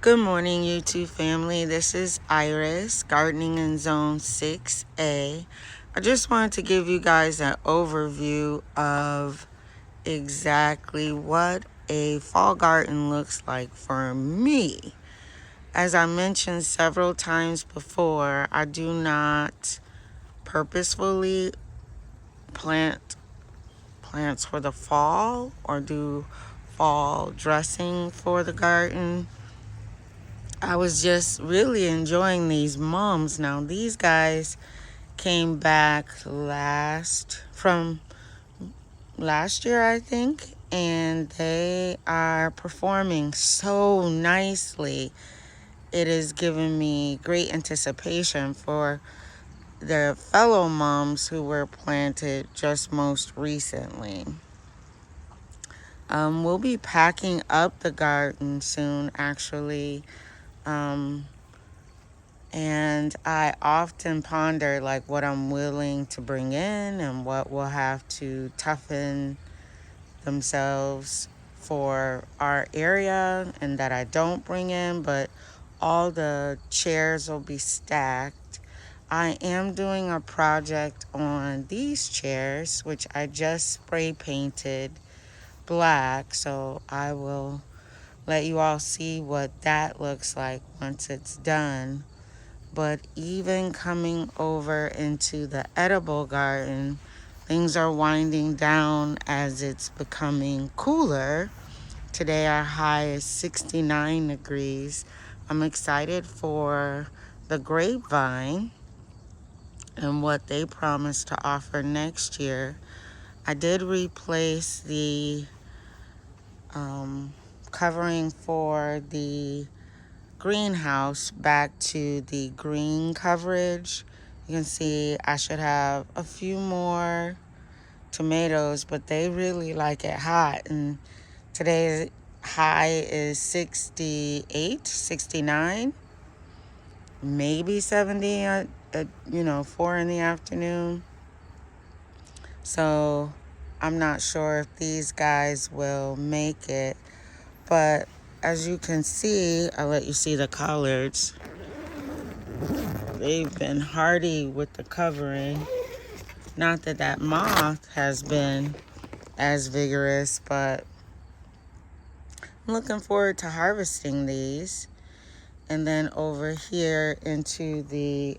Good morning, YouTube family. This is Iris, gardening in Zone 6A. I just wanted to give you guys an overview of exactly what a fall garden looks like for me. As I mentioned several times before, I do not purposefully plant plants for the fall or do fall dressing for the garden. I was just really enjoying these mums. Now, these guys came back from last year, I think, and they are performing so nicely. It is giving me great anticipation for the fellow mums who were planted just most recently. We'll be packing up the garden soon, actually. Um, And I often ponder like what I'm willing to bring in and what will have to toughen themselves for our area and that I don't bring in, but all the chairs will be stacked. I am doing a project on these chairs, which I just spray painted black, so I will let you all see what that looks like once it's done. But even coming over into the edible garden, things are winding down as it's becoming cooler. Today our high is 69 degrees. I'm excited for the grapevine and what they promise to offer next year. I did replace the um, covering for the greenhouse back to the green coverage. You can see I should have a few more tomatoes, but they really like it hot. And today's high is 68, 69, maybe 70 at 4 in the afternoon. So I'm not sure if these guys will make it. But as you can see, I'll let you see the collards. They've been hardy with the covering. Not that that moth has been as vigorous, but I'm looking forward to harvesting these. And then over here into the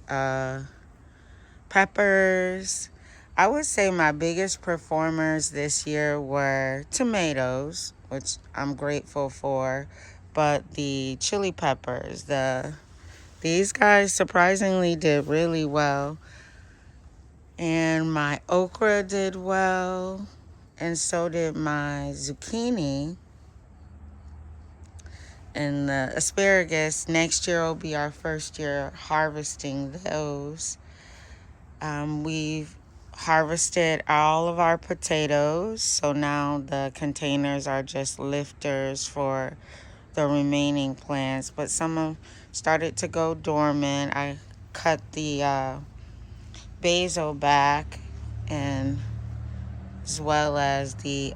peppers. I would say my biggest performers this year were tomatoes, which I'm grateful for, but the chili peppers, these guys surprisingly did really well. And my okra did well, and so did my zucchini. And the asparagus, next year will be our first year harvesting those. We've harvested all of our potatoes, so now the containers are just lifters for the remaining plants. But some have started to go dormant. I cut the basil back, and as well as the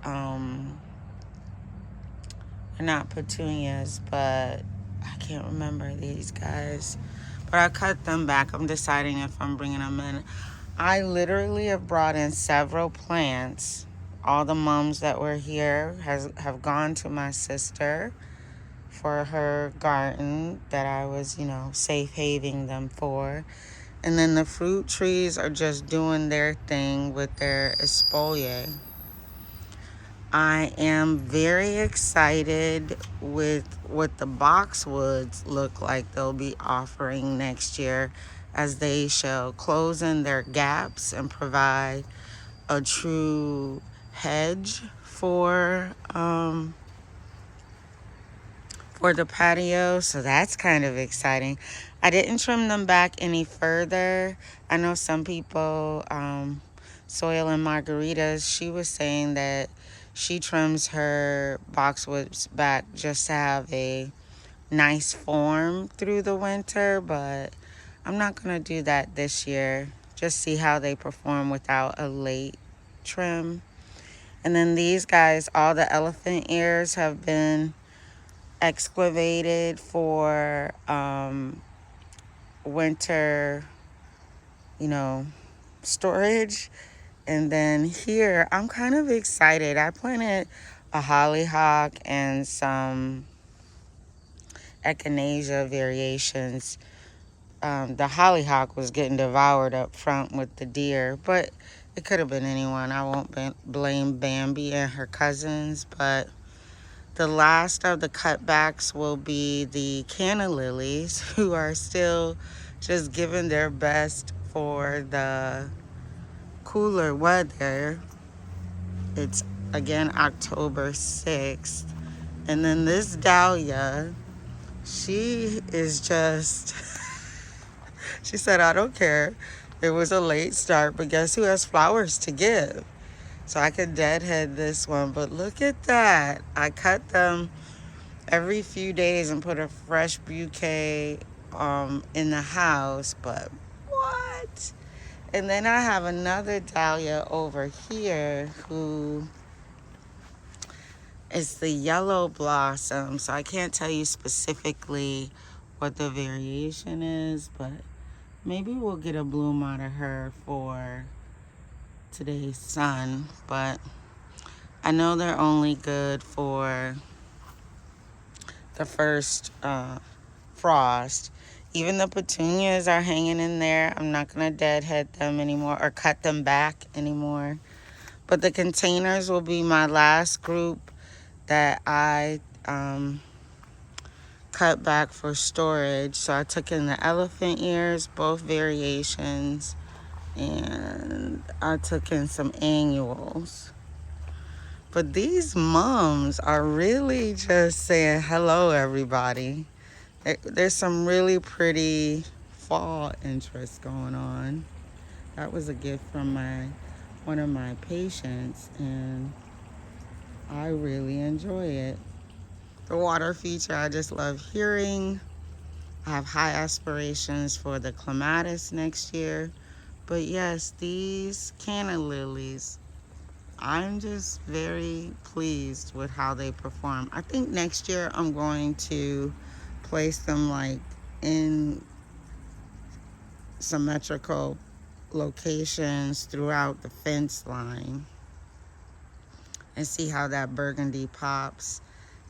not petunias, but I can't remember these guys. But I cut them back. I'm deciding if I'm bringing them in. I literally have brought in several plants. All the mums that were here have gone to my sister for her garden that I was, safe having them for. And then the fruit trees are just doing their thing with their espalier. I am very excited with what the boxwoods look like they'll be offering next year, as they shall close in their gaps and provide a true hedge for the patio. So that's kind of exciting. I didn't trim them back any further. I know some people, Soil and Margaritas, she was saying that she trims her boxwoods back just to have a nice form through the winter, but I'm not going to do that this year. Just see how they perform without a late trim. And then these guys, all the elephant ears have been excavated for winter, you know, storage. And then here, I'm kind of excited. I planted a hollyhock and some echinacea variations. The hollyhock was getting devoured up front with the deer, but it could have been anyone. I won't blame Bambi and her cousins, but the last of the cutbacks will be the canna lilies, who are still just giving their best for the cooler weather. It's again October 6th. And then this dahlia, she is just, she said, I don't care. It was a late start, but guess who has flowers to give? So I could deadhead this one, but look at that. I cut them every few days and put a fresh bouquet in the house, but what? And then I have another dahlia over here who is the yellow blossom. So I can't tell you specifically what the variation is, but maybe we'll get a bloom out of her for today's sun. But I know they're only good for the first frost. Even the petunias are hanging in there. I'm not going to deadhead them anymore or cut them back anymore. But the containers will be my last group that I cut back for storage. So I took in the elephant ears, both variations, and I took in some annuals. But these mums are really just saying hello, everybody. There's some really pretty fall interest going on. That was a gift from one of my patients, and I really enjoy it. The water feature, I just love hearing. I have high aspirations for the clematis next year. But yes, these canna lilies, I'm just very pleased with how they perform. I think next year I'm going to place them like in symmetrical locations throughout the fence line and see how that burgundy pops,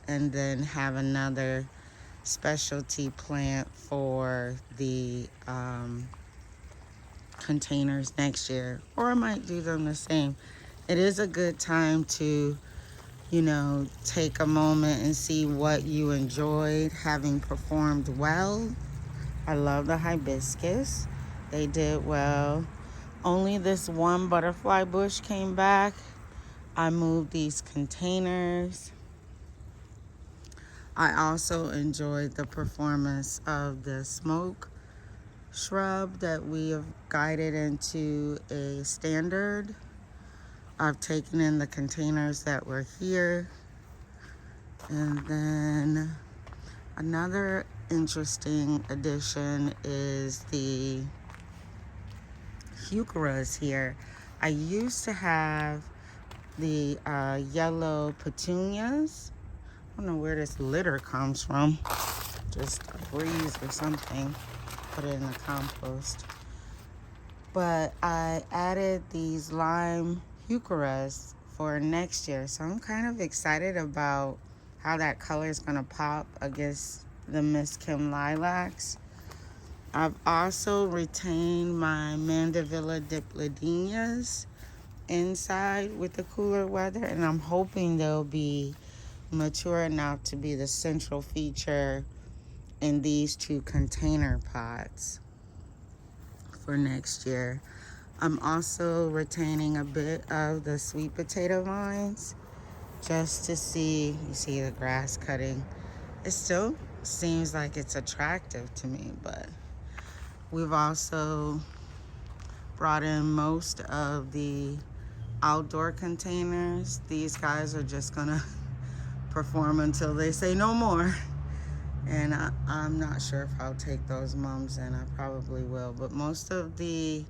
and then have another specialty plant for the containers next year, or I might do them the same. It is a good time to, take a moment and see what you enjoyed having performed well. I love the hibiscus. They did well. Only this one butterfly bush came back. I moved these containers. I also enjoyed the performance of the smoke shrub that we have guided into a standard. I've taken in the containers that were here. And then another interesting addition is the heucheras here. I used to have the yellow petunias. I don't know where this litter comes from. Just a breeze or something. Put it in the compost. But I added these lime heucheras for next year. So I'm kind of excited about how that color is going to pop against the Miss Kim lilacs. I've also retained my Mandevilla dipladenias inside with the cooler weather, and I'm hoping they'll be mature enough to be the central feature in these two container pots for next year. I'm also retaining a bit of the sweet potato vines just to see. You see the grass cutting. It still seems like it's attractive to me, but we've also brought in most of the outdoor containers. These guys are just gonna perform until they say no more. And I'm not sure if I'll take those mums in. I probably will. But most of the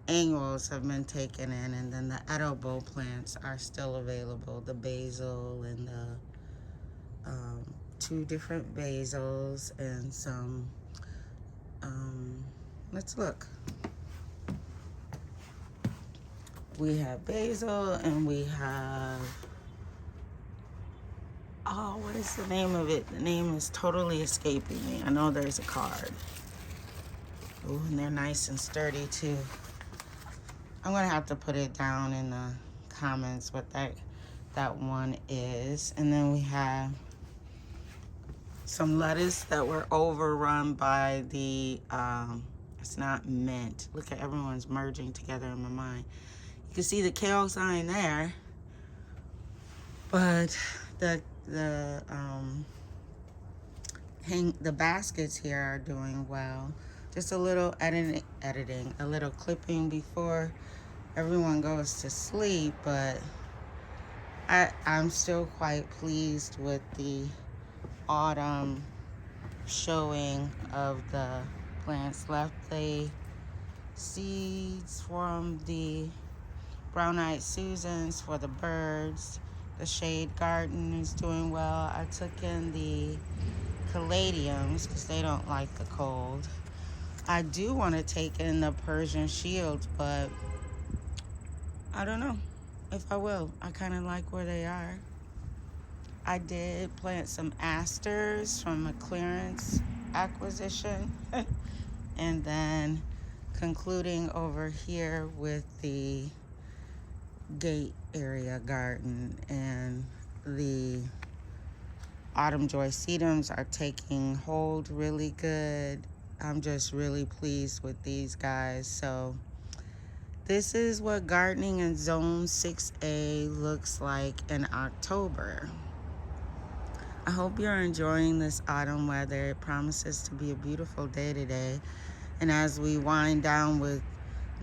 annuals have been taken in, and then the edible plants are still available. The basil and the 2 different basils and some, let's look. We have basil and we have, oh, what is the name of it? The name is totally escaping me. I know there's a card. Ooh, and they're nice and sturdy too. I'm gonna have to put it down in the comments what that one is. And then we have some lettuce that were overrun by the, it's not mint. Look at everyone's merging together in my mind. You can see the kale sign there, but the baskets here are doing well. Just a little editing, a little clipping before everyone goes to sleep, but I'm still quite pleased with the autumn showing of the plants. Left the seeds from the brown-eyed Susans for the birds. The shade garden is doing well. I took in the caladiums because they don't like the cold. I do want to take in the Persian shields, but I don't know if I will. I kind of like where they are. I did plant some asters from a clearance acquisition. And then concluding over here with the gate area garden, and the autumn joy sedums are taking hold really good. I'm just really pleased with these guys. So this is what gardening in zone 6A looks like in October. I hope you're enjoying this autumn weather. It promises to be a beautiful day today. And as we wind down with,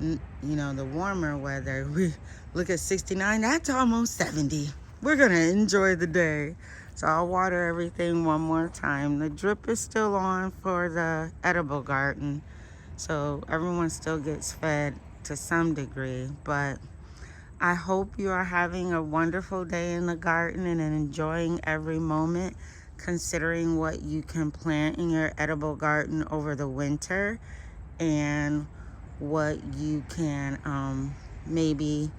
the warmer weather, we look at 69, that's almost 70. We're gonna enjoy the day. So I'll water everything one more time. The drip is still on for the edible garden, so everyone still gets fed to some degree. But I hope you are having a wonderful day in the garden and enjoying every moment, considering what you can plant in your edible garden over the winter and what you can maybe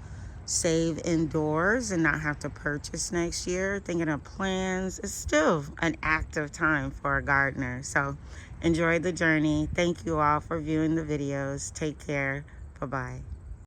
save indoors and not have to purchase next year. Thinking of plans, it's still an active time for a gardener. So enjoy the journey. Thank you all for viewing the videos. Take care. Bye-bye.